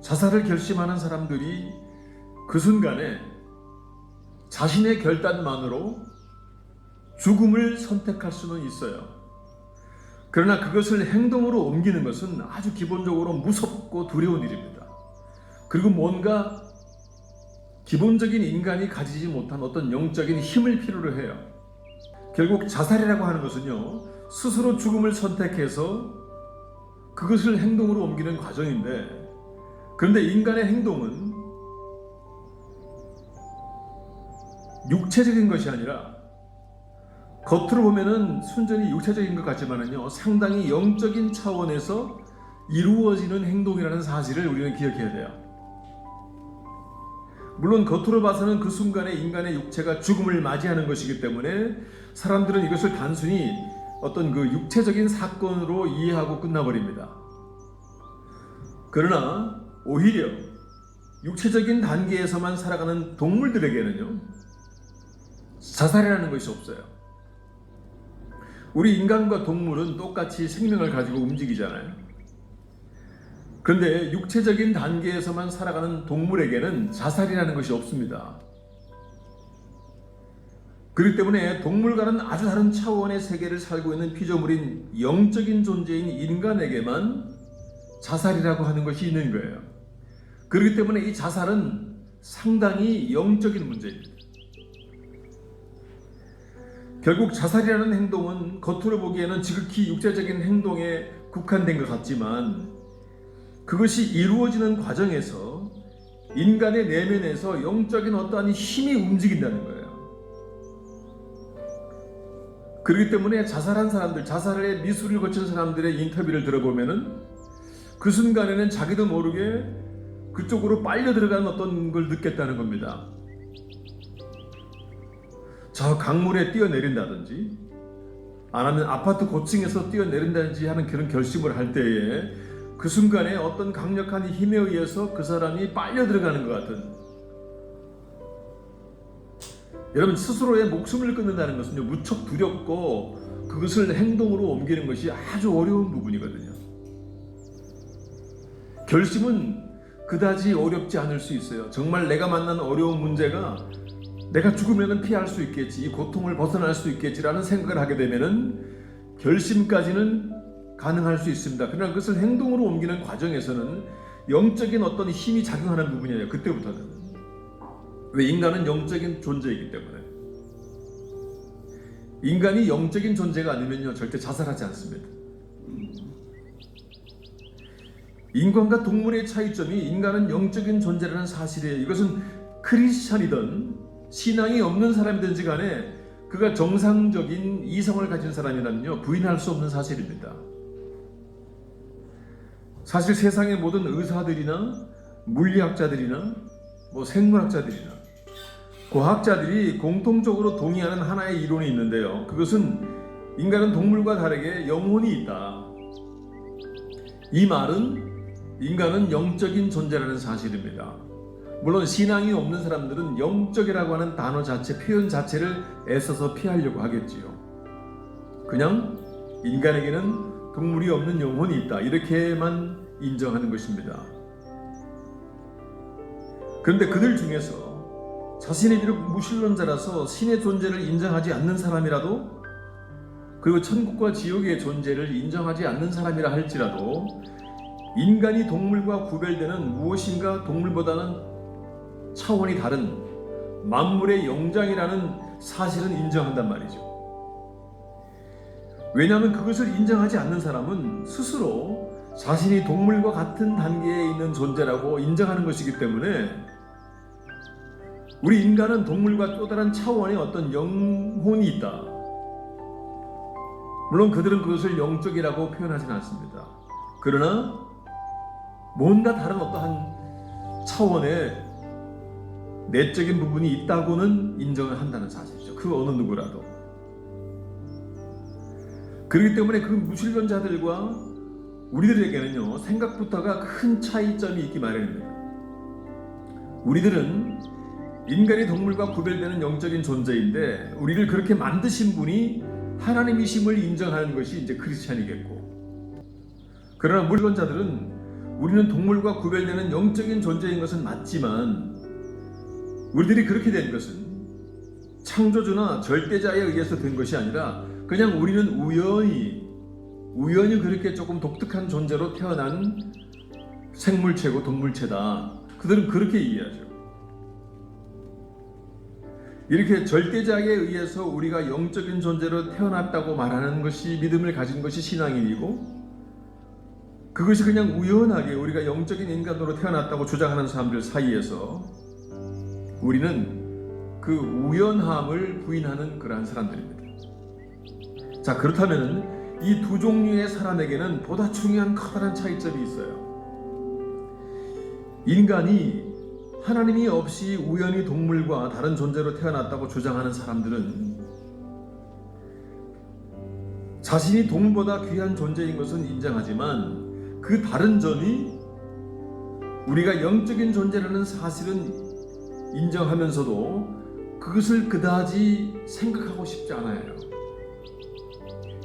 자살을 결심하는 사람들이 그 순간에 자신의 결단만으로 죽음을 선택할 수는 있어요. 그러나 그것을 행동으로 옮기는 것은 아주 기본적으로 무섭고 두려운 일입니다. 그리고 뭔가 기본적인 인간이 가지지 못한 어떤 영적인 힘을 필요로 해요. 결국 자살이라고 하는 것은요, 스스로 죽음을 선택해서 그것을 행동으로 옮기는 과정인데, 그런데 인간의 행동은 육체적인 것이 아니라 겉으로 보면은 순전히 육체적인 것 같지만은요, 상당히 영적인 차원에서 이루어지는 행동이라는 사실을 우리는 기억해야 돼요. 물론 겉으로 봐서는 그 순간에 인간의 육체가 죽음을 맞이하는 것이기 때문에 사람들은 이것을 단순히 어떤 그 육체적인 사건으로 이해하고 끝나버립니다. 그러나 오히려 육체적인 단계에서만 살아가는 동물들에게는요, 자살이라는 것이 없어요. 우리 인간과 동물은 똑같이 생명을 가지고 움직이잖아요. 그런데 육체적인 단계에서만 살아가는 동물에게는 자살이라는 것이 없습니다. 그렇기 때문에 동물과는 아주 다른 차원의 세계를 살고 있는 피조물인 영적인 존재인 인간에게만 자살이라고 하는 것이 있는 거예요. 그렇기 때문에 이 자살은 상당히 영적인 문제입니다. 결국 자살이라는 행동은 겉으로 보기에는 지극히 육체적인 행동에 국한된 것 같지만, 그것이 이루어지는 과정에서 인간의 내면에서 영적인 어떠한 힘이 움직인다는 거예요. 그렇기 때문에 자살한 사람들, 자살의 미수를 거친 사람들의 인터뷰를 들어보면은 그 순간에는 자기도 모르게 그쪽으로 빨려 들어가는 어떤 걸 느꼈다는 겁니다. 저 강물에 뛰어내린다든지, 아니면 아파트 고층에서 뛰어내린다든지 하는 그런 결심을 할 때에 그 순간에 어떤 강력한 힘에 의해서 그 사람이 빨려 들어가는 것 같은, 여러분, 스스로의 목숨을 끊는다는 것은 무척 두렵고 그것을 행동으로 옮기는 것이 아주 어려운 부분이거든요. 결심은 그다지 어렵지 않을 수 있어요. 정말 내가 만난 어려운 문제가 내가 죽으면 피할 수 있겠지, 이 고통을 벗어날 수 있겠지라는 생각을 하게 되면은 결심까지는 가능할 수 있습니다. 그러나 그것을 행동으로 옮기는 과정에서는 영적인 어떤 힘이 작용하는 부분이에요. 그때부터는. 왜? 인간은 영적인 존재이기 때문에. 인간이 영적인 존재가 아니면요, 절대 자살하지 않습니다. 인간과 동물의 차이점이 인간은 영적인 존재라는 사실이에요. 이것은 크리스찬이든 신앙이 없는 사람이든지 간에 그가 정상적인 이성을 가진 사람이라면요, 부인할 수 없는 사실입니다. 사실 세상의 모든 의사들이나 물리학자들이나 생물학자들이나 과학자들이 공통적으로 동의하는 하나의 이론이 있는데요, 그것은 인간은 동물과 다르게 영혼이 있다. 이 말은 인간은 영적인 존재라는 사실입니다. 물론 신앙이 없는 사람들은 영적이라고 하는 단어 자체, 표현 자체를 애써서 피하려고 하겠지요. 그냥 인간에게는 동물이 없는 영혼이 있다, 이렇게만 인정하는 것입니다. 그런데 그들 중에서 자신이 비록 무신론자라서 신의 존재를 인정하지 않는 사람이라도, 그리고 천국과 지옥의 존재를 인정하지 않는 사람이라 할지라도, 인간이 동물과 구별되는 무엇인가 동물보다는 차원이 다른 만물의 영장이라는 사실은 인정한단 말이죠. 왜냐하면 그것을 인정하지 않는 사람은 스스로 자신이 동물과 같은 단계에 있는 존재라고 인정하는 것이기 때문에, 우리 인간은 동물과 또 다른 차원의 어떤 영혼이 있다. 물론 그들은 그것을 영적이라고 표현하지는 않습니다. 그러나 뭔가 다른 어떠한 차원의 내적인 부분이 있다고는 인정을 한다는 사실이죠. 그 어느 누구라도. 그렇기 때문에 그 무신론자들과 우리들에게는요, 생각부터가 큰 차이점이 있기 마련입니다. 우리들은 인간이 동물과 구별되는 영적인 존재인데, 우리를 그렇게 만드신 분이 하나님이심을 인정하는 것이 이제 크리스찬이겠고, 그러나 무신론자들은 우리는 동물과 구별되는 영적인 존재인 것은 맞지만 우리들이 그렇게 된 것은 창조주나 절대자에 의해서 된 것이 아니라 그냥 우리는 우연히 그렇게 조금 독특한 존재로 태어난 생물체고 동물체다. 그들은 그렇게 이해하죠. 이렇게 절대자에 의해서 우리가 영적인 존재로 태어났다고 말하는 것이 믿음을 가진 것이 신앙인이고, 그것이 그냥 우연하게 우리가 영적인 인간으로 태어났다고 주장하는 사람들 사이에서 우리는 그 우연함을 부인하는 그러한 사람들입니다. 자, 그렇다면 이 두 종류의 사람에게는 보다 중요한 커다란 차이점이 있어요. 인간이 하나님이 없이 우연히 동물과 다른 존재로 태어났다고 주장하는 사람들은 자신이 동물보다 귀한 존재인 것은 인정하지만 그 다른 점이 우리가 영적인 존재라는 사실은 인정하면서도 그것을 그다지 생각하고 싶지 않아요.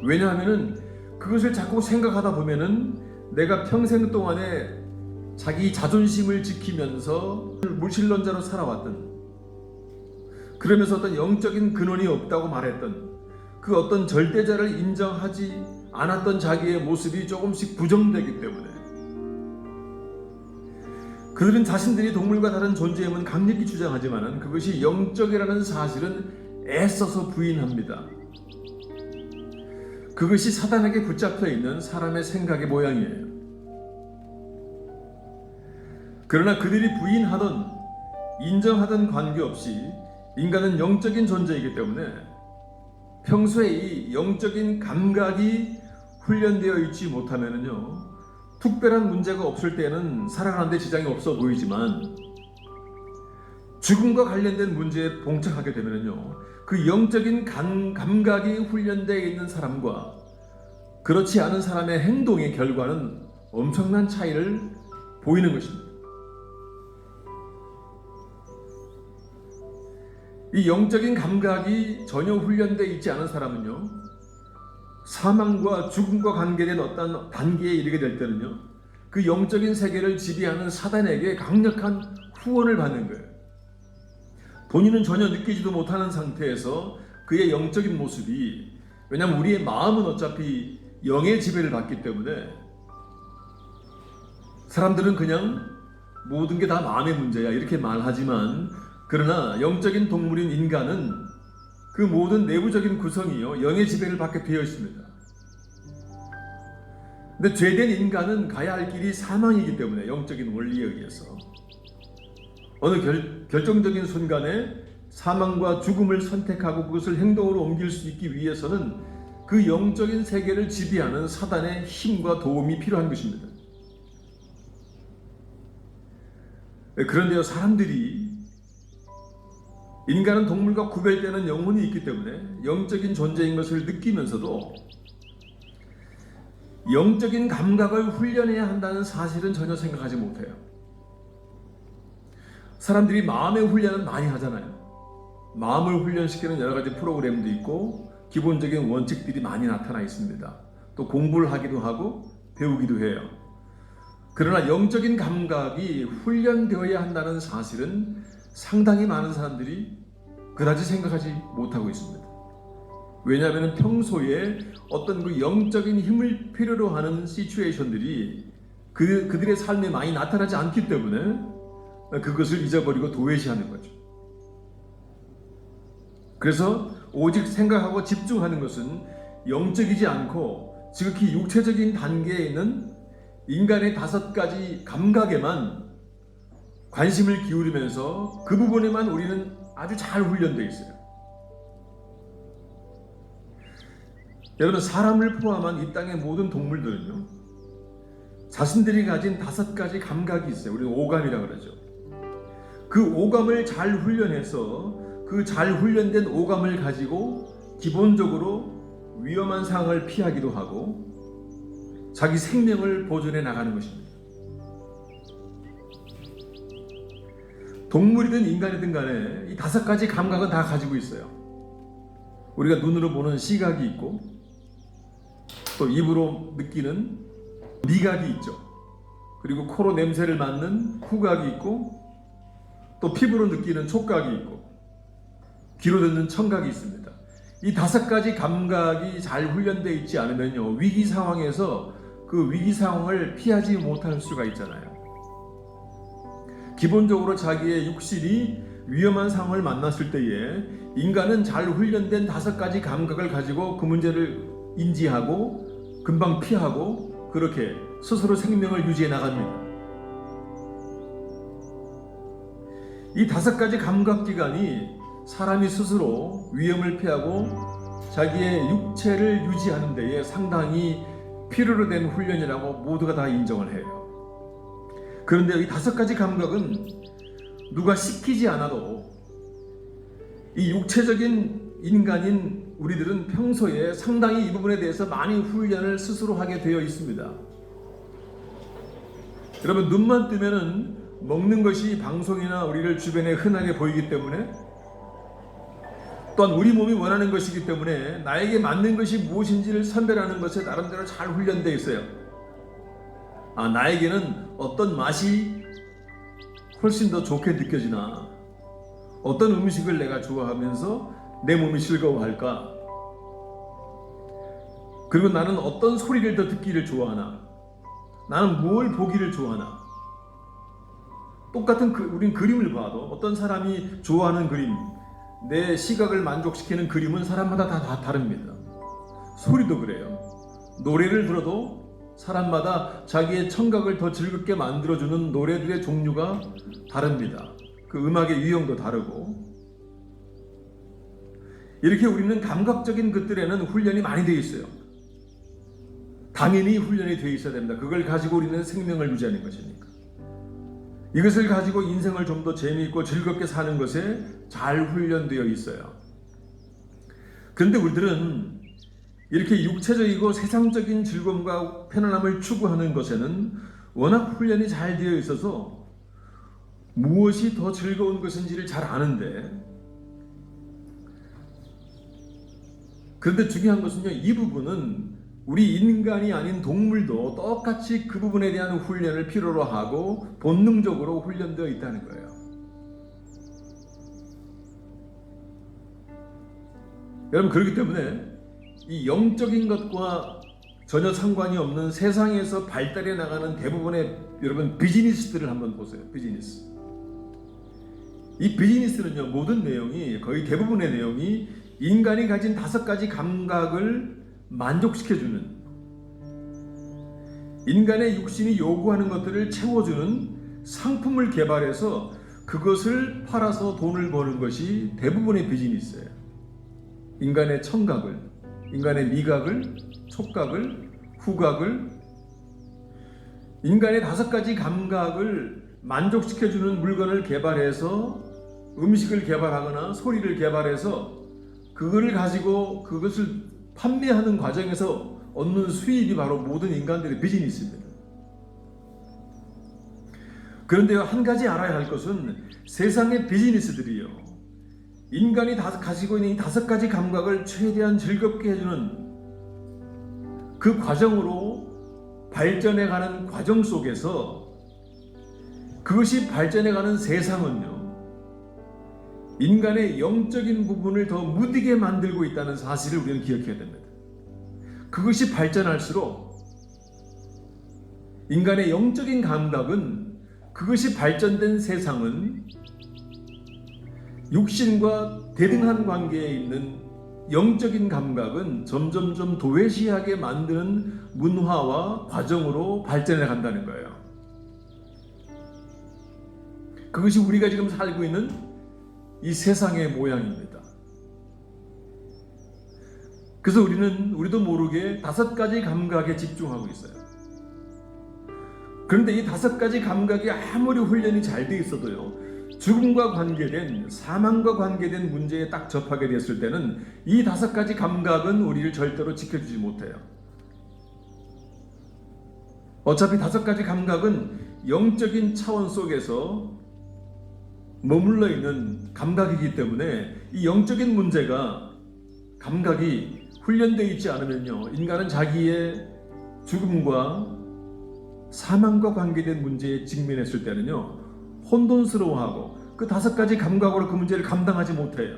왜냐하면 그것을 자꾸 생각하다 보면은 내가 평생 동안에 자기 자존심을 지키면서 무신론자로 살아왔던, 그러면서 어떤 영적인 근원이 없다고 말했던 그 어떤 절대자를 인정하지 않았던 자기의 모습이 조금씩 부정되기 때문에 그들은 자신들이 동물과 다른 존재임은 강력히 주장하지만 그것이 영적이라는 사실은 애써서 부인합니다. 그것이 사단에게 붙잡혀 있는 사람의 생각의 모양이에요. 그러나 그들이 부인하던 인정하던 관계없이 인간은 영적인 존재이기 때문에 평소에 이 영적인 감각이 훈련되어 있지 못하면요, 특별한 문제가 없을 때는 살아가는데 지장이 없어 보이지만 죽음과 관련된 문제에 봉착하게 되면요, 그 영적인 감각이 훈련되어 있는 사람과 그렇지 않은 사람의 행동의 결과는 엄청난 차이를 보이는 것입니다. 이 영적인 감각이 전혀 훈련되어 있지 않은 사람은요, 사망과 죽음과 관계된 어떤 단계에 이르게 될 때는요, 그 영적인 세계를 지배하는 사단에게 강력한 후원을 받는 거예요. 본인은 전혀 느끼지도 못하는 상태에서 그의 영적인 모습이, 왜냐하면 우리의 마음은 어차피 영의 지배를 받기 때문에 사람들은 그냥 모든 게 다 마음의 문제야 이렇게 말하지만, 그러나 영적인 동물인 인간은 그 모든 내부적인 구성이요, 영의 지배를 받게 되어 있습니다. 근데 죄된 인간은 가야 할 길이 사망이기 때문에 영적인 원리에 의해서 어느 결정적인 순간에 사망과 죽음을 선택하고 그것을 행동으로 옮길 수 있기 위해서는 그 영적인 세계를 지배하는 사단의 힘과 도움이 필요한 것입니다. 그런데요, 사람들이, 인간은 동물과 구별되는 영혼이 있기 때문에 영적인 존재인 것을 느끼면서도 영적인 감각을 훈련해야 한다는 사실은 전혀 생각하지 못해요. 사람들이 마음의 훈련은 많이 하잖아요. 마음을 훈련시키는 여러 가지 프로그램도 있고 기본적인 원칙들이 많이 나타나 있습니다. 또 공부를 하기도 하고 배우기도 해요. 그러나 영적인 감각이 훈련되어야 한다는 사실은 상당히 많은 사람들이 그다지 생각하지 못하고 있습니다. 왜냐하면 평소에 어떤 그 영적인 힘을 필요로 하는 시츄에이션들이 그들의 삶에 많이 나타나지 않기 때문에 그것을 잊어버리고 도외시하는 거죠. 그래서 오직 생각하고 집중하는 것은 영적이지 않고 지극히 육체적인 단계에 있는 인간의 5가지 감각에만 관심을 기울이면서 그 부분에만 우리는 아주 잘 훈련되어 있어요. 여러분, 사람을 포함한 이 땅의 모든 동물들은요, 자신들이 가진 5가지 감각이 있어요. 우리는 오감이라고 그러죠. 그 오감을 잘 훈련해서 그 잘 훈련된 오감을 가지고 기본적으로 위험한 상황을 피하기도 하고 자기 생명을 보존해 나가는 것입니다. 동물이든 인간이든 간에 이 5가지 감각은 다 가지고 있어요. 우리가 눈으로 보는 시각이 있고 또 입으로 느끼는 미각이 있죠. 그리고 코로 냄새를 맡는 후각이 있고, 또 피부로 느끼는 촉각이 있고, 귀로 듣는 청각이 있습니다. 이 5가지 감각이 잘 훈련되어 있지 않으면요, 위기 상황에서 그 위기 상황을 피하지 못할 수가 있잖아요. 기본적으로 자기의 육신이 위험한 상황을 만났을 때에 인간은 잘 훈련된 5가지 감각을 가지고 그 문제를 인지하고 금방 피하고 그렇게 스스로 생명을 유지해 나갑니다. 이 5가지 감각기관이 사람이 스스로 위험을 피하고 자기의 육체를 유지하는 데에 상당히 필요로 된 훈련이라고 모두가 다 인정을 해요. 그런데 이 5가지 감각은 누가 시키지 않아도 이 육체적인 인간인 우리들은 평소에 상당히 이 부분에 대해서 많이 훈련을 스스로 하게 되어 있습니다. 여러분, 눈만 뜨면은 먹는 것이 방송이나 우리를 주변에 흔하게 보이기 때문에, 또한 우리 몸이 원하는 것이기 때문에 나에게 맞는 것이 무엇인지를 선별하는 것에 나름대로 잘 훈련되어 있어요. 나에게는 어떤 맛이 훨씬 더 좋게 느껴지나, 어떤 음식을 내가 좋아하면서 내 몸이 즐거워할까, 그리고 나는 어떤 소리를 더 듣기를 좋아하나, 나는 뭘 보기를 좋아하나. 똑같은 우린 그림을 봐도 어떤 사람이 좋아하는 그림, 내 시각을 만족시키는 그림은 사람마다 다 다릅니다. 소리도 그래요. 노래를 들어도 사람마다 자기의 청각을 더 즐겁게 만들어주는 노래들의 종류가 다릅니다. 그 음악의 유형도 다르고. 이렇게 우리는 감각적인 것들에는 훈련이 많이 되어 있어요. 당연히 훈련이 되어 있어야 됩니다. 그걸 가지고 우리는 생명을 유지하는 것이니까. 이것을 가지고 인생을 좀 더 재미있고 즐겁게 사는 것에 잘 훈련되어 있어요. 그런데 우리들은 이렇게 육체적이고 세상적인 즐거움과 편안함을 추구하는 것에는 워낙 훈련이 잘 되어 있어서 무엇이 더 즐거운 것인지를 잘 아는데, 그런데 중요한 것은요, 이 부분은 우리 인간이 아닌 동물도 똑같이 그 부분에 대한 훈련을 필요로 하고 본능적으로 훈련되어 있다는 거예요. 여러분, 그렇기 때문에 이 영적인 것과 전혀 상관이 없는 세상에서 발달해 나가는 대부분의 여러분 비즈니스들을 한번 보세요. 비즈니스. 이 비즈니스는요, 모든 내용이, 거의 대부분의 내용이 인간이 가진 5가지 감각을 만족시켜주는, 인간의 육신이 요구하는 것들을 채워주는 상품을 개발해서 그것을 팔아서 돈을 버는 것이 대부분의 비즈니스예요. 인간의 청각을, 인간의 미각을, 촉각을, 후각을, 인간의 5가지 감각을 만족시켜주는 물건을 개발해서 음식을 개발하거나 소리를 개발해서 그거를 가지고 그것을 판매하는 과정에서 얻는 수입이 바로 모든 인간들의 비즈니스입니다. 그런데 한 가지 알아야 할 것은 세상의 비즈니스들이요, 인간이 가지고 있는 이 5가지 감각을 최대한 즐겁게 해주는 그 과정으로 발전해가는 과정 속에서 그것이 발전해가는 세상은요, 인간의 영적인 부분을 더 무디게 만들고 있다는 사실을 우리는 기억해야 됩니다. 그것이 발전할수록 인간의 영적인 감각은, 그것이 발전된 세상은 육신과 대등한 관계에 있는 영적인 감각은 점점점 도외시하게 만드는 문화와 과정으로 발전해 간다는 거예요. 그것이 우리가 지금 살고 있는 이 세상의 모양입니다. 그래서 우리도 모르게 5가지 감각에 집중하고 있어요. 그런데 이 5가지 감각이 아무리 훈련이 잘 돼 있어도요, 죽음과 관계된, 사망과 관계된 문제에 딱 접하게 됐을 때는 이 5가지 감각은 우리를 절대로 지켜주지 못해요. 어차피 5가지 감각은 영적인 차원 속에서 머물러 있는 감각이기 때문에 이 영적인 문제가, 감각이 훈련되어 있지 않으면요, 인간은 자기의 죽음과 사망과 관계된 문제에 직면했을 때는요, 혼돈스러워하고 그 5가지 감각으로 그 문제를 감당하지 못해요.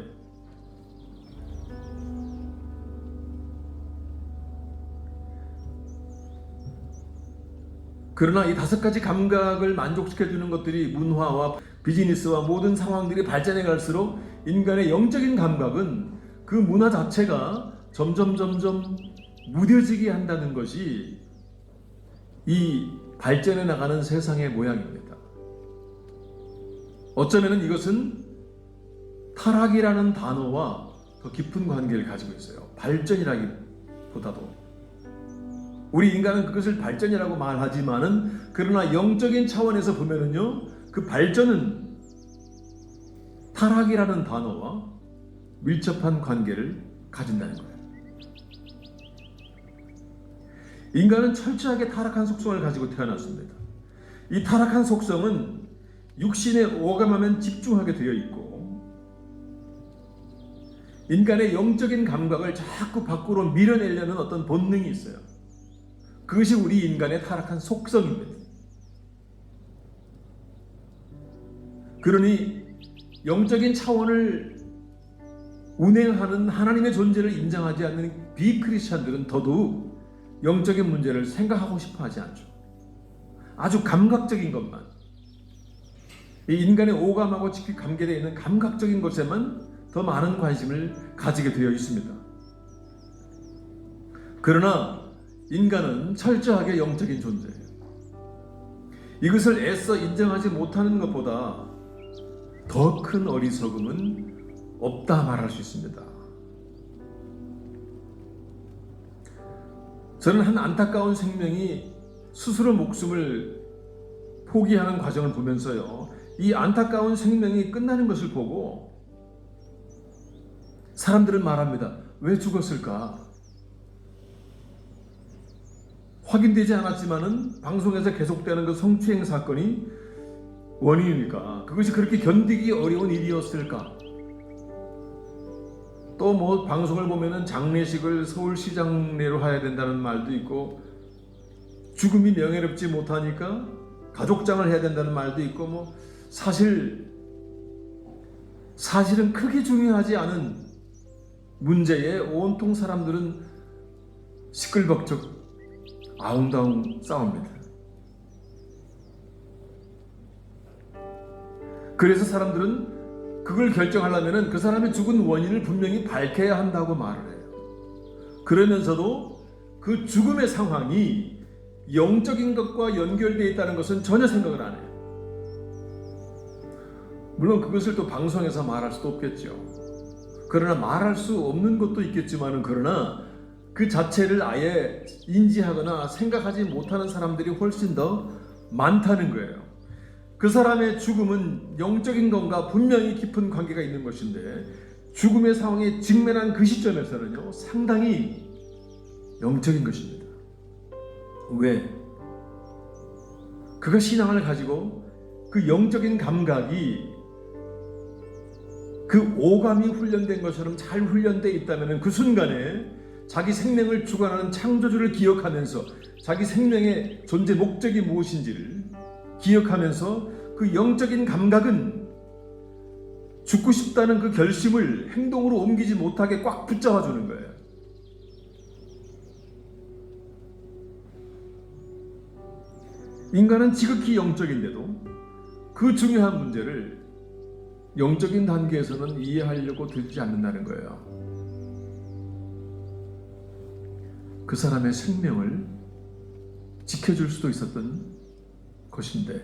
그러나 이 5가지 감각을 만족시켜주는 것들이 문화와 비즈니스와 모든 상황들이 발전해 갈수록 인간의 영적인 감각은 그 문화 자체가 점점 무뎌지게 한다는 것이 이 발전해 나가는 세상의 모양입니다. 어쩌면 이것은 타락이라는 단어와 더 깊은 관계를 가지고 있어요. 발전이라기보다도. 우리 인간은 그것을 발전이라고 말하지만은, 그러나 영적인 차원에서 보면은요, 그 발전은 타락이라는 단어와 밀접한 관계를 가진다는 거예요. 인간은 철저하게 타락한 속성을 가지고 태어났습니다. 이 타락한 속성은 육신에 오감하면 집중하게 되어 있고, 인간의 영적인 감각을 자꾸 밖으로 밀어내려는 어떤 본능이 있어요. 그것이 우리 인간의 타락한 속성입니다. 그러니 영적인 차원을 운행하는 하나님의 존재를 인정하지 않는 비크리스천들은 더더욱 영적인 문제를 생각하고 싶어 하지 않죠. 아주 감각적인 것만, 이 인간의 오감하고 깊이 관계되어 있는 감각적인 것에만 더 많은 관심을 가지게 되어 있습니다. 그러나 인간은 철저하게 영적인 존재예요. 이것을 애써 인정하지 못하는 것보다 더 큰 어리석음은 없다 말할 수 있습니다. 저는 한 안타까운 생명이 스스로 목숨을 포기하는 과정을 보면서요, 이 안타까운 생명이 끝나는 것을 보고 사람들은 말합니다. 왜 죽었을까? 확인되지 않았지만은 방송에서 계속되는 그 성추행 사건이 원인입니까? 그것이 그렇게 견디기 어려운 일이었을까? 또 뭐 방송을 보면은 장례식을 서울시장 내로 해야 된다는 말도 있고, 죽음이 명예롭지 못하니까 가족장을 해야 된다는 말도 있고, 뭐 사실은 크게 중요하지 않은 문제에 온통 사람들은 시끌벅적 아웅다웅 싸웁니다. 그래서 사람들은 그걸 결정하려면 그 사람의 죽은 원인을 분명히 밝혀야 한다고 말을 해요. 그러면서도 그 죽음의 상황이 영적인 것과 연결되어 있다는 것은 전혀 생각을 안 해요. 물론 그것을 또 방송에서 말할 수도 없겠죠. 그러나 말할 수 없는 것도 있겠지만은, 그러나 그 자체를 아예 인지하거나 생각하지 못하는 사람들이 훨씬 더 많다는 거예요. 그 사람의 죽음은 영적인 것과 분명히 깊은 관계가 있는 것인데, 죽음의 상황에 직면한 그 시점에서는요, 상당히 영적인 것입니다. 왜? 그가 신앙을 가지고 그 영적인 감각이 그 오감이 훈련된 것처럼 잘 훈련되어 있다면, 그 순간에 자기 생명을 주관하는 창조주를 기억하면서 자기 생명의 존재 목적이 무엇인지를 기억하면서 그 영적인 감각은 죽고 싶다는 그 결심을 행동으로 옮기지 못하게 꽉 붙잡아 주는 거예요. 인간은 지극히 영적인데도 그 중요한 문제를 영적인 단계에서는 이해하려고 들지 않는다는 거예요. 그 사람의 생명을 지켜줄 수도 있었던 것인데,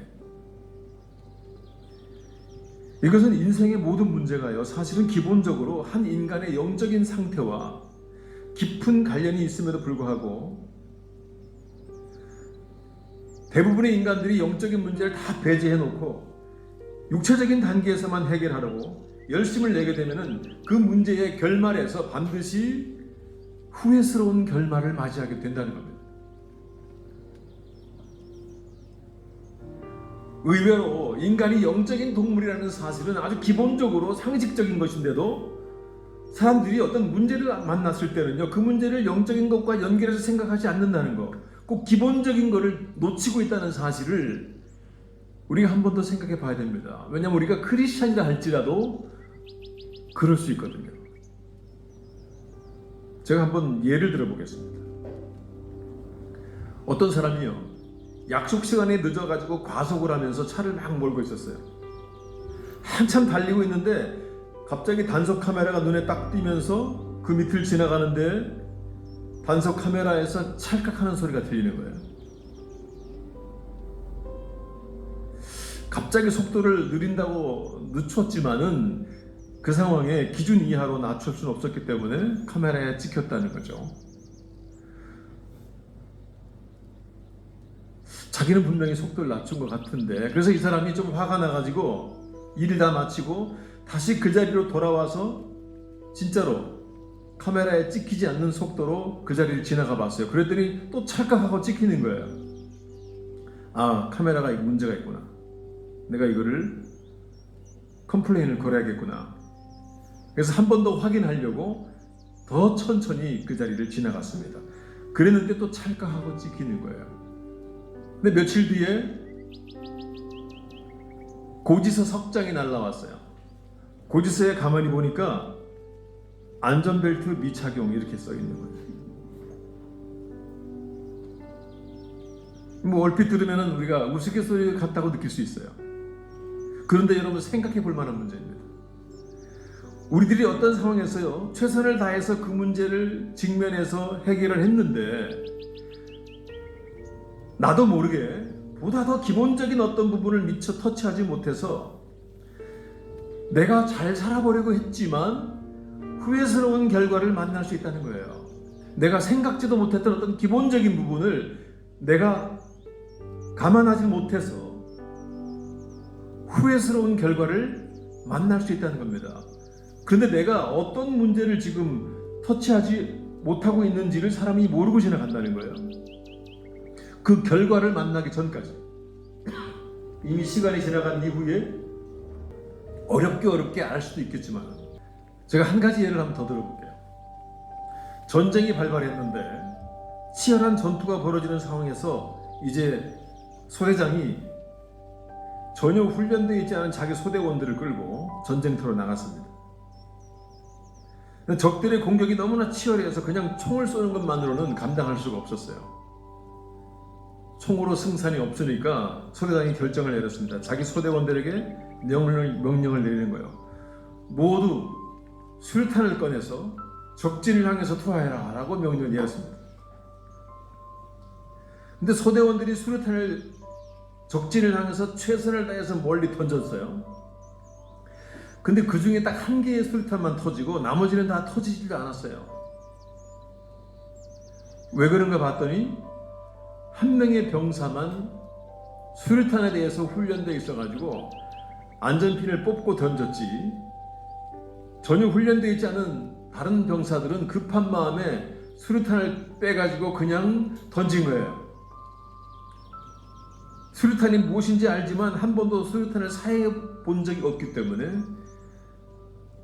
이것은 인생의 모든 문제가요, 사실은 기본적으로 한 인간의 영적인 상태와 깊은 관련이 있음에도 불구하고 대부분의 인간들이 영적인 문제를 다 배제해 놓고 육체적인 단계에서만 해결하려고 열심을 내게 되면은 그 문제의 결말에서 반드시 후회스러운 결말을 맞이하게 된다는 겁니다. 의외로 인간이 영적인 동물이라는 사실은 아주 기본적으로 상식적인 것인데도, 사람들이 어떤 문제를 만났을 때는요, 그 문제를 영적인 것과 연결해서 생각하지 않는다는 것, 꼭 기본적인 거를 놓치고 있다는 사실을 우리가 한 번 더 생각해 봐야 됩니다. 왜냐하면 우리가 크리스찬이라 할지라도 그럴 수 있거든요. 제가 한번 예를 들어 보겠습니다. 어떤 사람이요, 약속 시간에 늦어가지고 과속을 하면서 차를 막 몰고 있었어요. 한참 달리고 있는데 갑자기 단속 카메라가 눈에 딱 띄면서 그 밑을 지나가는데 단속 카메라에서 찰칵하는 소리가 들리는 거예요. 갑자기 속도를 느린다고 늦췄지만은 그 상황에 기준 이하로 낮출 수는 없었기 때문에 카메라에 찍혔다는 거죠. 자기는 분명히 속도를 낮춘 것 같은데, 그래서 이 사람이 좀 화가 나가지고 일을 다 마치고 다시 그 자리로 돌아와서 진짜로 카메라에 찍히지 않는 속도로 그 자리를 지나가 봤어요. 그랬더니 또 찰칵하고 찍히는 거예요. 아, 카메라가 문제가 있구나. 내가 이거를 컴플레인을 걸어야겠구나. 그래서 한 번 더 확인하려고 더 천천히 그 자리를 지나갔습니다. 그랬는데 또 찰칵하고 찍히는 거예요. 근데 며칠 뒤에 고지서 석장이 날라왔어요. 고지서에 가만히 보니까 안전벨트 미착용 이렇게 써 있는 거예요. 뭐 얼핏 들으면 우리가 우스갯소리 같다고 느낄 수 있어요. 그런데 여러분, 생각해 볼 만한 문제입니다. 우리들이 어떤 상황에서요, 최선을 다해서 그 문제를 직면해서 해결을 했는데 나도 모르게 보다 더 기본적인 어떤 부분을 미처 터치하지 못해서 내가 잘 살아보려고 했지만 후회스러운 결과를 만날 수 있다는 거예요. 내가 생각지도 못했던 어떤 기본적인 부분을 내가 감안하지 못해서 후회스러운 결과를 만날 수 있다는 겁니다. 그런데 내가 어떤 문제를 지금 터치하지 못하고 있는지를 사람이 모르고 지나간다는 거예요. 그 결과를 만나기 전까지. 이미 시간이 지나간 이후에 어렵게 알 수도 있겠지만, 제가 한 가지 예를 한번 더 들어볼게요. 전쟁이 발발했는데 치열한 전투가 벌어지는 상황에서 이제 소대장이 전혀 훈련되어 있지 않은 자기 소대원들을 끌고 전쟁터로 나갔습니다. 적들의 공격이 너무나 치열해서 그냥 총을 쏘는 것만으로는 감당할 수가 없었어요. 총으로 승산이 없으니까 소대장이 결정을 내렸습니다. 자기 소대원들에게 명령을 내리는 거예요. 모두 수류탄을 꺼내서 적진을 향해서 투하해라 라고 명령을 내렸습니다. 근데 소대원들이 수류탄을 적진을 향해서 최선을 다해서 멀리 던졌어요. 근데 그 중에 딱 한 개의 수류탄만 터지고 나머지는 다 터지지도 않았어요. 왜 그런가 봤더니 한 명의 병사만 수류탄에 대해서 훈련되어 있어가지고 안전핀을 뽑고 던졌지, 전혀 훈련되어 있지 않은 다른 병사들은 급한 마음에 수류탄을 빼가지고 그냥 던진 거예요. 수류탄이 무엇인지 알지만 한 번도 수류탄을 사용해 본 적이 없기 때문에,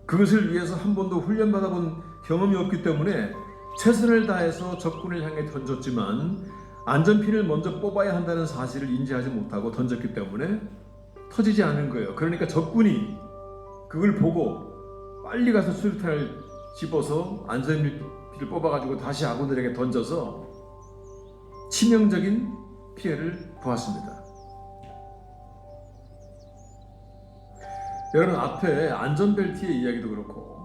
그것을 위해서 한 번도 훈련받아본 경험이 없기 때문에 최선을 다해서 적군을 향해 던졌지만 안전핀을 먼저 뽑아야 한다는 사실을 인지하지 못하고 던졌기 때문에 터지지 않은 거예요. 그러니까 적군이 그걸 보고 빨리 가서 수류탄을 집어서 안전핀을 뽑아가지고 다시 아군들에게 던져서 치명적인 피해를 보았습니다. 여러분, 앞에 안전벨트의 이야기도 그렇고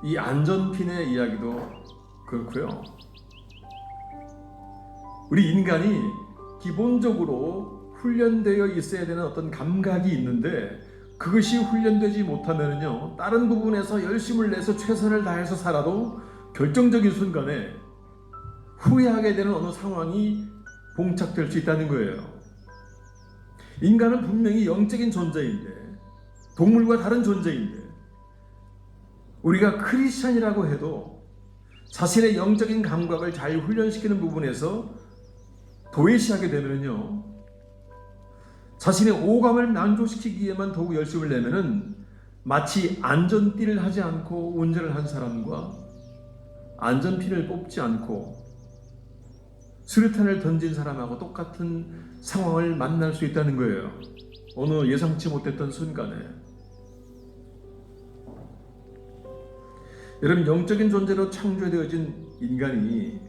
이 안전핀의 이야기도 그렇고요. 우리 인간이 기본적으로 훈련되어 있어야 되는 어떤 감각이 있는데, 그것이 훈련되지 못하면요, 다른 부분에서 열심을 내서 최선을 다해서 살아도 결정적인 순간에 후회하게 되는 어느 상황이 봉착될 수 있다는 거예요. 인간은 분명히 영적인 존재인데, 동물과 다른 존재인데, 우리가 크리스찬이라고 해도 자신의 영적인 감각을 잘 훈련시키는 부분에서 도외시하게 되면요, 자신의 오감을 만족시키기에만 더욱 열심을 내면은 마치 안전띠를 하지 않고 운전을 한 사람과 안전핀을 뽑지 않고 수류탄을 던진 사람하고 똑같은 상황을 만날 수 있다는 거예요. 어느 예상치 못했던 순간에. 여러분, 영적인 존재로 창조되어진 인간이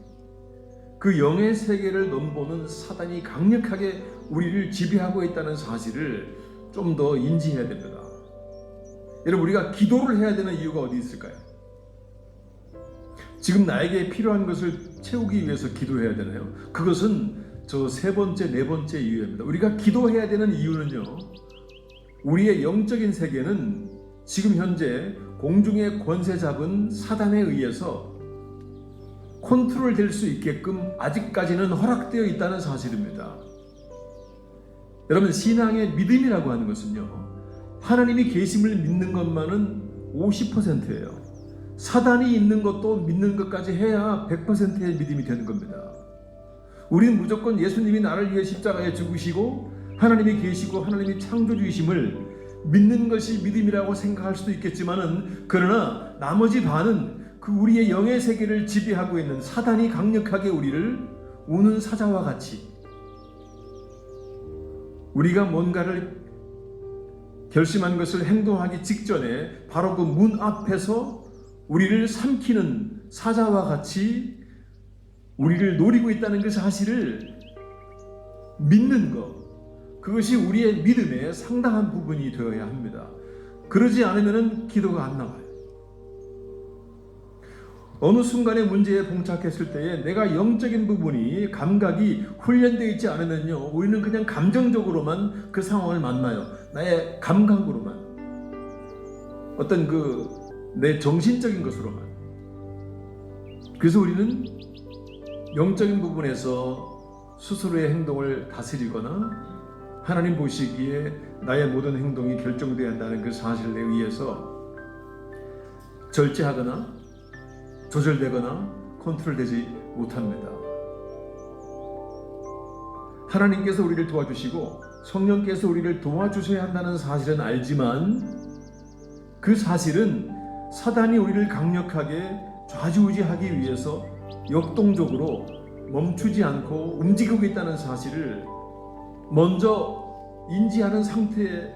그 영의 세계를 넘보는 사단이 강력하게 우리를 지배하고 있다는 사실을 좀 더 인지해야 됩니다. 여러분, 우리가 기도를 해야 되는 이유가 어디 있을까요? 지금 나에게 필요한 것을 채우기 위해서 기도해야 되나요? 그것은 저 세 번째, 네 번째 이유입니다. 우리가 기도해야 되는 이유는요, 우리의 영적인 세계는 지금 현재 공중의 권세 잡은 사단에 의해서 컨트롤 될 수 있게끔 아직까지는 허락되어 있다는 사실입니다. 여러분, 신앙의 믿음이라고 하는 것은요, 하나님이 계심을 믿는 것만은 50%예요. 사단이 있는 것도 믿는 것까지 해야 100%의 믿음이 되는 겁니다. 우리는 무조건 예수님이 나를 위해 십자가에 죽으시고 하나님이 계시고 하나님이 창조주이심을 믿는 것이 믿음이라고 생각할 수도 있겠지만은, 그러나 나머지 반은 그 우리의 영의 세계를 지배하고 있는 사단이 강력하게 우리를 우는 사자와 같이, 우리가 뭔가를 결심한 것을 행동하기 직전에 바로 그 문 앞에서 우리를 삼키는 사자와 같이 우리를 노리고 있다는 그 사실을 믿는 것, 그것이 우리의 믿음의 상당한 부분이 되어야 합니다. 그러지 않으면 기도가 안 나와요. 어느 순간에 문제에 봉착했을 때에 내가 영적인 부분이, 감각이 훈련되어 있지 않으면요, 우리는 그냥 감정적으로만 그 상황을 만나요. 나의 감각으로만, 어떤 내 정신적인 것으로만. 그래서 우리는 영적인 부분에서 스스로의 행동을 다스리거나 하나님 보시기에 나의 모든 행동이 결정되어야 한다는 그 사실에 의해서 절제하거나 조절되거나 컨트롤되지 못합니다. 하나님께서 우리를 도와주시고 성령께서 우리를 도와주셔야 한다는 사실은 알지만, 그 사실은 사단이 우리를 강력하게 좌지우지하기 위해서 역동적으로 멈추지 않고 움직이고 있다는 사실을 먼저 인지하는 상태에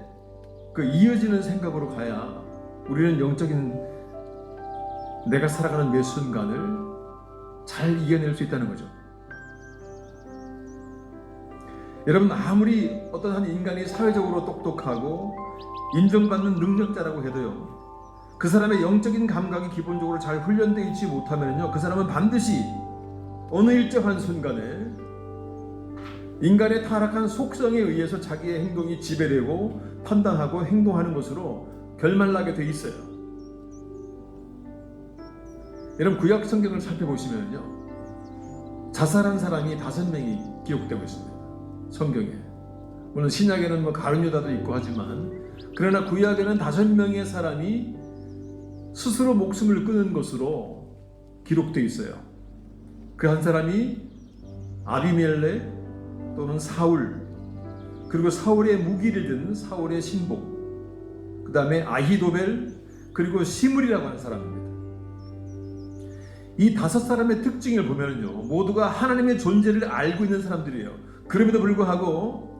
이어지는 생각으로 가야 우리는 영적인 내가 살아가는 매 순간을 잘 이겨낼 수 있다는 거죠. 여러분, 아무리 어떤 한 인간이 사회적으로 똑똑하고 인정받는 능력자라고 해도요, 그 사람의 영적인 감각이 기본적으로 잘 훈련되어 있지 못하면요, 그 사람은 반드시 어느 일정한 순간에 인간의 타락한 속성에 의해서 자기의 행동이 지배되고 판단하고 행동하는 것으로 결말나게 돼 있어요. 여러분, 구약 성경을 살펴보시면요, 자살한 사람이 5명이 기록되고 있습니다. 성경에. 물론 신약에는 가룟 유다도 있고 하지만, 그러나 구약에는 5명의 사람이 스스로 목숨을 끊은 것으로 기록되어 있어요. 그 한 사람이 아비멜렉 또는 사울, 그리고 사울의 무기를 든 사울의 신복, 그 다음에 아히도벨, 그리고 시므리라고 하는 사람입니다. 이 5사람의 특징을 보면요, 모두가 하나님의 존재를 알고 있는 사람들이에요. 그럼에도 불구하고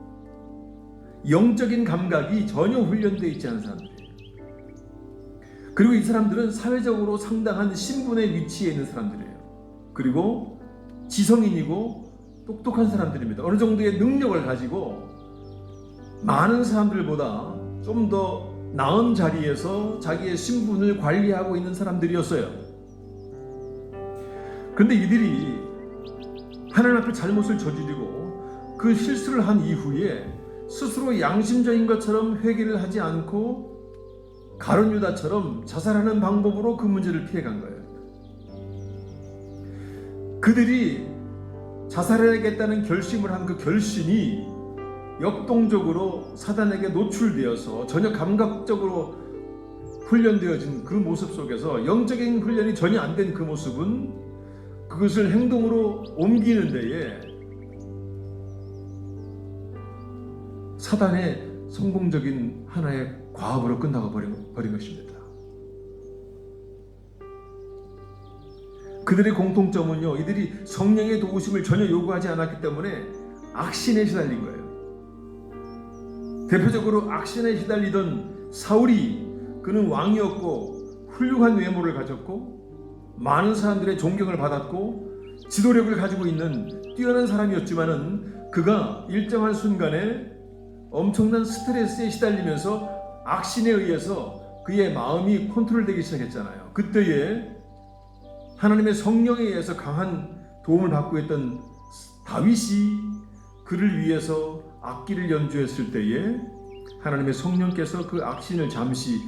영적인 감각이 전혀 훈련되어 있지 않은 사람들이에요. 그리고 이 사람들은 사회적으로 상당한 신분의 위치에 있는 사람들이에요. 그리고 지성인이고 똑똑한 사람들입니다. 어느 정도의 능력을 가지고 많은 사람들보다 좀 더 나은 자리에서 자기의 신분을 관리하고 있는 사람들이었어요. 그런데 이들이 하나님 앞에 잘못을 저지르고 그 실수를 한 이후에 스스로 양심적인 것처럼 회개를 하지 않고 가룟 유다처럼 자살하는 방법으로 그 문제를 피해간 거예요. 그들이 자살해야겠다는 결심을 한 그 결심이 역동적으로 사단에게 노출되어서 전혀 감각적으로 훈련되어진 그 모습 속에서, 영적인 훈련이 전혀 안 된 그 모습은 그것을 행동으로 옮기는 데에 사단의 성공적인 하나의 과업으로 끝나가 버린 것입니다. 그들의 공통점은요, 이들이 성령의 도우심을 전혀 요구하지 않았기 때문에 악신에 시달린 거예요. 대표적으로 악신에 시달리던 사울이, 그는 왕이었고 훌륭한 외모를 가졌고 많은 사람들의 존경을 받았고 지도력을 가지고 있는 뛰어난 사람이었지만은 그가 일정한 순간에 엄청난 스트레스에 시달리면서 악신에 의해서 그의 마음이 컨트롤되기 시작했잖아요. 그때에 하나님의 성령에 의해서 강한 도움을 받고 있던 다윗이 그를 위해서 악기를 연주했을 때에 하나님의 성령께서 그 악신을 잠시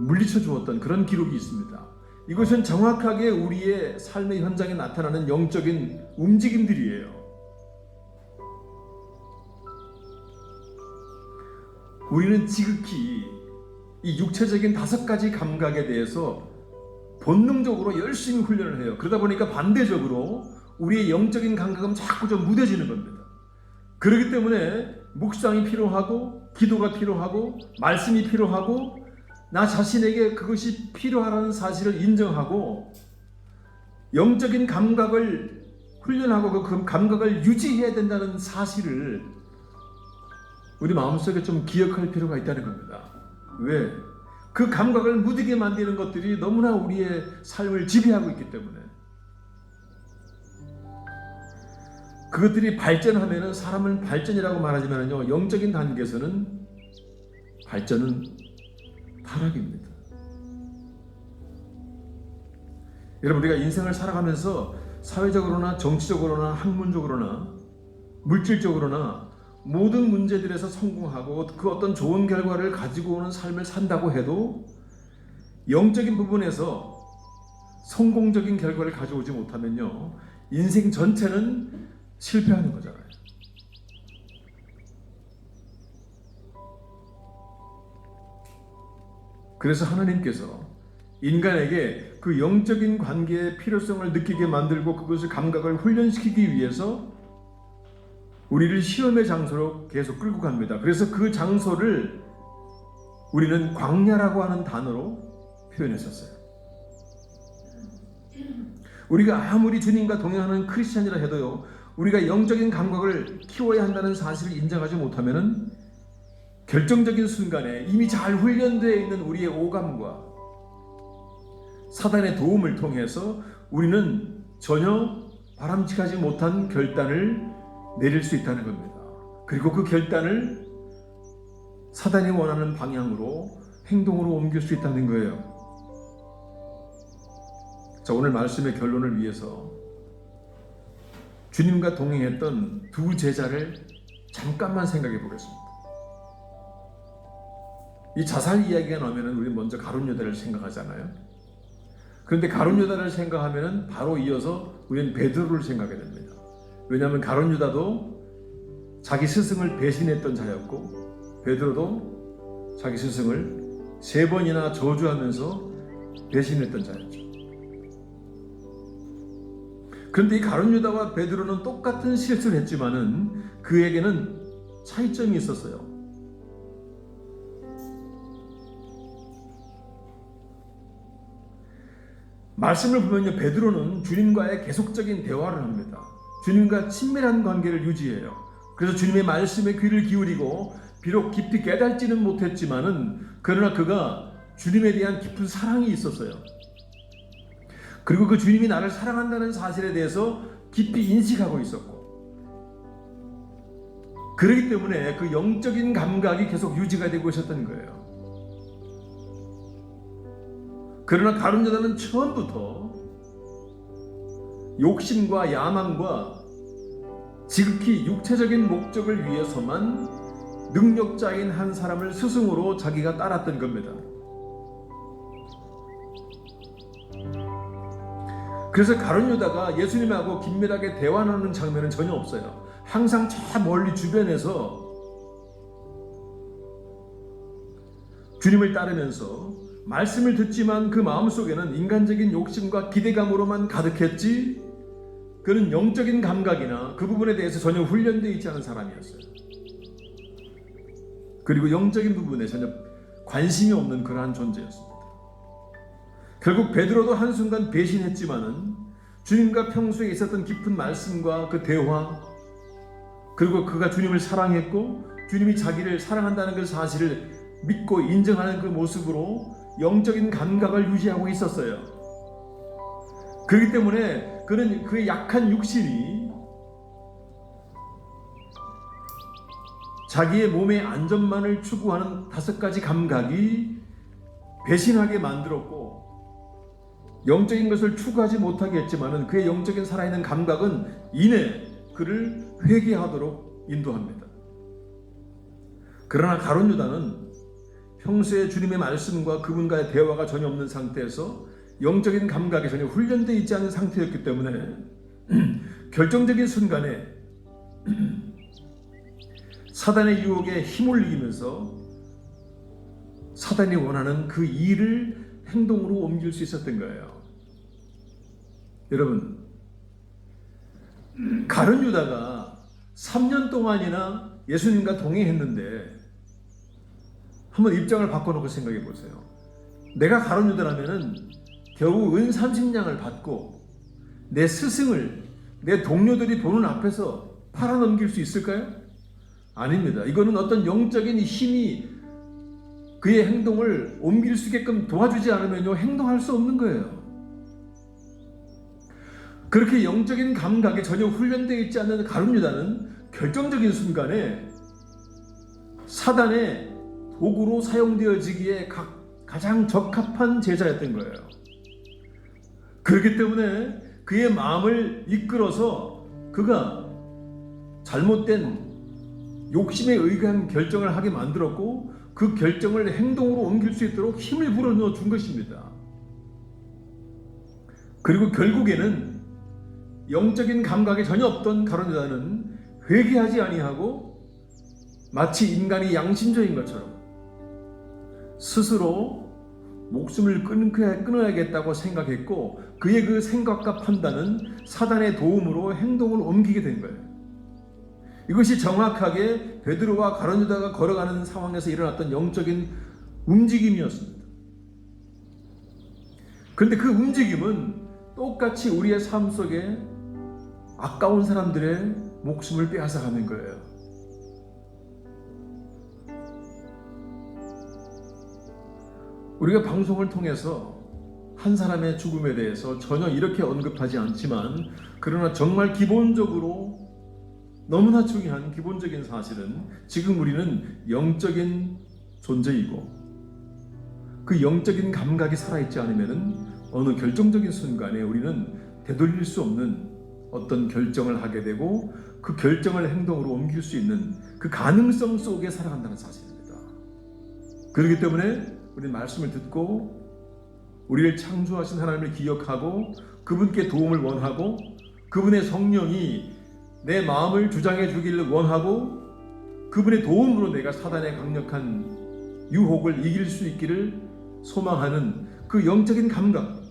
물리쳐 주었던 그런 기록이 있습니다. 이것은 정확하게 우리의 삶의 현장에 나타나는 영적인 움직임들이에요. 우리는 지극히 이 육체적인 5가지 감각에 대해서 본능적으로 열심히 훈련을 해요. 그러다 보니까 반대적으로 우리의 영적인 감각은 자꾸 좀 무뎌지는 겁니다. 그렇기 때문에 묵상이 필요하고 기도가 필요하고 말씀이 필요하고 나 자신에게 그것이 필요하다는 사실을 인정하고 영적인 감각을 훈련하고 그 감각을 유지해야 된다는 사실을 우리 마음속에 좀 기억할 필요가 있다는 겁니다. 왜? 그 감각을 무디게 만드는 것들이 너무나 우리의 삶을 지배하고 있기 때문에. 그것들이 발전하면은, 사람은 발전이라고 말하지만요, 영적인 단계에서는 발전은 타락입니다. 여러분, 우리가 인생을 살아가면서 사회적으로나 정치적으로나 학문적으로나 물질적으로나 모든 문제들에서 성공하고 그 어떤 좋은 결과를 가지고 오는 삶을 산다고 해도 영적인 부분에서 성공적인 결과를 가져오지 못하면요, 인생 전체는 실패하는 거잖아요. 그래서 하나님께서 인간에게 그 영적인 관계의 필요성을 느끼게 만들고 그것을 감각을 훈련시키기 위해서 우리를 시험의 장소로 계속 끌고 갑니다. 그래서 그 장소를 우리는 광야라고 하는 단어로 표현했었어요. 우리가 아무리 주님과 동행하는 크리스찬이라 해도요, 우리가 영적인 감각을 키워야 한다는 사실을 인정하지 못하면은 결정적인 순간에 이미 잘 훈련되어 있는 우리의 오감과 사단의 도움을 통해서 우리는 전혀 바람직하지 못한 결단을 내릴 수 있다는 겁니다. 그리고 그 결단을 사단이 원하는 방향으로 행동으로 옮길 수 있다는 거예요. 자, 오늘 말씀의 결론을 위해서 주님과 동행했던 두 제자를 잠깐만 생각해 보겠습니다. 이 자살 이야기가 나오면 우리 먼저 가룟 유다를 생각하잖아요. 그런데 가룟 유다를 생각하면 바로 이어서 우리는 베드로를 생각하게 됩니다. 왜냐하면 가룟 유다도 자기 스승을 배신했던 자였고 베드로도 자기 스승을 3번이나 저주하면서 배신했던 자였죠. 그런데 이 가룟 유다와 베드로는 똑같은 실수를 했지만은 그에게는 차이점이 있었어요. 말씀을 보면요, 베드로는 주님과의 계속적인 대화를 합니다. 주님과 친밀한 관계를 유지해요. 그래서 주님의 말씀에 귀를 기울이고 비록 깊이 깨닫지는 못했지만은 그러나 그가 주님에 대한 깊은 사랑이 있었어요. 그리고 그 주님이 나를 사랑한다는 사실에 대해서 깊이 인식하고 있었고, 그렇기 때문에 그 영적인 감각이 계속 유지가 되고 있었던 거예요. 그러나 가룟 유다는 처음부터 욕심과 야망과 지극히 육체적인 목적을 위해서만 능력자인 한 사람을 스승으로 자기가 따랐던 겁니다. 그래서 가룟 유다가 예수님하고 긴밀하게 대화 나누는 장면은 전혀 없어요. 항상 저 멀리 주변에서 주님을 따르면서 말씀을 듣지만 그 마음속에는 인간적인 욕심과 기대감으로만 가득했지, 그는 영적인 감각이나 그 부분에 대해서 전혀 훈련되어 있지 않은 사람이었어요. 그리고 영적인 부분에 전혀 관심이 없는 그러한 존재였습니다. 결국 베드로도 한순간 배신했지만은 주님과 평소에 있었던 깊은 말씀과 그 대화, 그리고 그가 주님을 사랑했고 주님이 자기를 사랑한다는 그 사실을 믿고 인정하는 그 모습으로 영적인 감각을 유지하고 있었어요. 그렇기 때문에 그는 그의 약한 육신이 자기의 몸의 안전만을 추구하는 5가지 감각이 배신하게 만들었고, 영적인 것을 추구하지 못하게 했지만은 그의 영적인 살아있는 감각은 이내 그를 회개하도록 인도합니다. 그러나 가룟 유다는 평소에 주님의 말씀과 그분과의 대화가 전혀 없는 상태에서 영적인 감각이 전혀 훈련되어 있지 않은 상태였기 때문에 결정적인 순간에 사단의 유혹에 힘을 이기면서 사단이 원하는 그 일을 행동으로 옮길 수 있었던 거예요. 여러분, 가룟 유다가 3년 동안이나 예수님과 동행했는데 한번 입장을 바꿔놓고 생각해 보세요. 내가 가룟 유다라면은 겨우 은 30냥을 받고 내 스승을 내 동료들이 보는 앞에서 팔아넘길 수 있을까요? 아닙니다. 이거는 어떤 영적인 힘이 그의 행동을 옮길 수 있게끔 도와주지 않으면요, 행동할 수 없는 거예요. 그렇게 영적인 감각에 전혀 훈련되어 있지 않는 가룟 유다는 결정적인 순간에 사단의 도구로 사용되어지기에 가장 적합한 제자였던 거예요. 그렇기 때문에 그의 마음을 이끌어서 그가 잘못된 욕심에 의한 결정을 하게 만들었고, 그 결정을 행동으로 옮길 수 있도록 힘을 불어넣어 준 것입니다. 그리고 결국에는 영적인 감각이 전혀 없던 가룟 유다는 회개하지 아니하고 마치 인간이 양심적인 것처럼 스스로 목숨을 끊어야겠다고 생각했고, 그의 그 생각과 판단은 사단의 도움으로 행동을 옮기게 된 거예요. 이것이 정확하게 베드로와 가룟 유다가 걸어가는 상황에서 일어났던 영적인 움직임이었습니다. 그런데 그 움직임은 똑같이 우리의 삶 속에 아까운 사람들의 목숨을 빼앗아가는 거예요. 우리가 방송을 통해서 한 사람의 죽음에 대해서 전혀 이렇게 언급하지 않지만, 그러나 정말 기본적으로 너무나 중요한 기본적인 사실은 지금 우리는 영적인 존재이고, 그 영적인 감각이 살아있지 않으면 어느 결정적인 순간에 우리는 되돌릴 수 없는 어떤 결정을 하게 되고, 그 결정을 행동으로 옮길 수 있는 그 가능성 속에 살아간다는 사실입니다. 그렇기 때문에 우리는 말씀을 듣고 우리를 창조하신 하나님을 기억하고 그분께 도움을 원하고 그분의 성령이 내 마음을 주장해 주기를 원하고 그분의 도움으로 내가 사단의 강력한 유혹을 이길 수 있기를 소망하는 그 영적인 감각,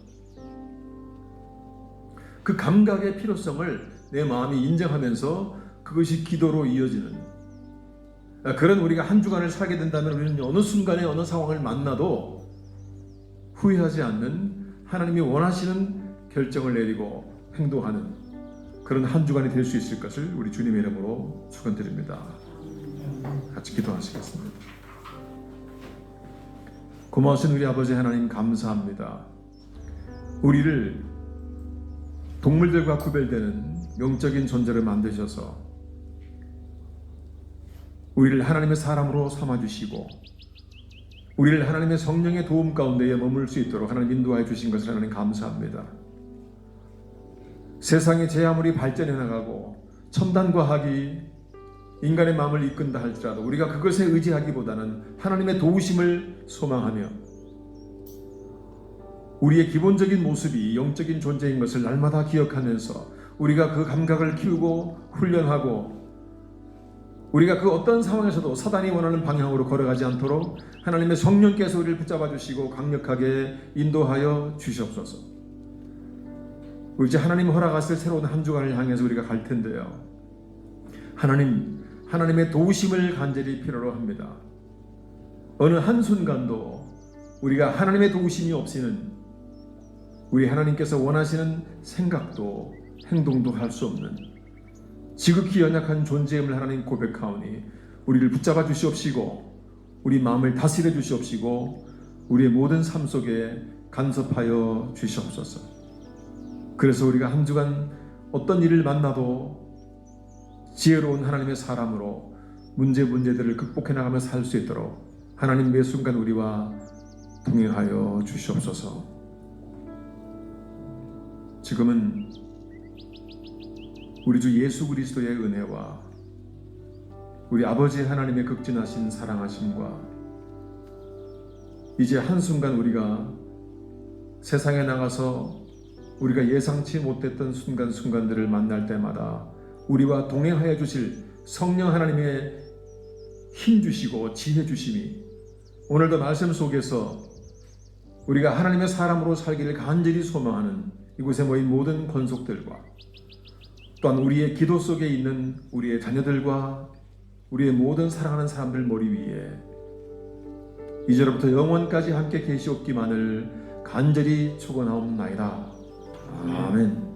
그 감각의 필요성을 내 마음이 인정하면서 그것이 기도로 이어지는 그런 우리가 한 주간을 살게 된다면 우리는 어느 순간에 어느 상황을 만나도 후회하지 않는 하나님이 원하시는 결정을 내리고 행동하는 그런 한 주간이 될 수 있을 것을 우리 주님의 이름으로 축원드립니다. 같이 기도하시겠습니다. 고마우신 우리 아버지 하나님, 감사합니다. 우리를 동물들과 구별되는 영적인 존재를 만드셔서 우리를 하나님의 사람으로 삼아주시고 우리를 하나님의 성령의 도움 가운데에 머물 수 있도록 하나님 인도하여 주신 것을 하나님 감사합니다. 세상의 제아무리 발전해 나가고 첨단 과학이 인간의 마음을 이끈다 할지라도 우리가 그것에 의지하기보다는 하나님의 도우심을 소망하며 우리의 기본적인 모습이 영적인 존재인 것을 날마다 기억하면서 우리가 그 감각을 키우고 훈련하고 우리가 그 어떤 상황에서도 사단이 원하는 방향으로 걸어가지 않도록 하나님의 성령께서 우리를 붙잡아 주시고 강력하게 인도하여 주시옵소서. 이제 하나님 허락하실 새로운 한 주간을 향해서 우리가 갈 텐데요, 하나님의 도우심을 간절히 필요로 합니다. 어느 한순간도 우리가 하나님의 도우심이 없이는 우리 하나님께서 원하시는 생각도 행동도 할 수 없는 지극히 연약한 존재임을 하나님 고백하오니 우리를 붙잡아 주시옵시고 우리 마음을 다스려 주시옵시고 우리의 모든 삶 속에 간섭하여 주시옵소서. 그래서 우리가 한 주간 어떤 일을 만나도 지혜로운 하나님의 사람으로 문제들을 극복해 나가며 살 수 있도록 하나님 매 순간 우리와 동행하여 주시옵소서. 지금은 우리 주 예수 그리스도의 은혜와 우리 아버지 하나님의 극진하신 사랑하심과 이제 한순간 우리가 세상에 나가서 우리가 예상치 못했던 순간순간들을 만날 때마다 우리와 동행하여 주실 성령 하나님의 힘 주시고 지혜 주심이 오늘도 말씀 속에서 우리가 하나님의 사람으로 살기를 간절히 소망하는 이곳에 모인 모든 권속들과 또한 우리의 기도 속에 있는 우리의 자녀들과 우리의 모든 사랑하는 사람들 머리 위에 이제로부터 영원까지 함께 계시옵기만을 간절히 축원하옵나이다. 아멘.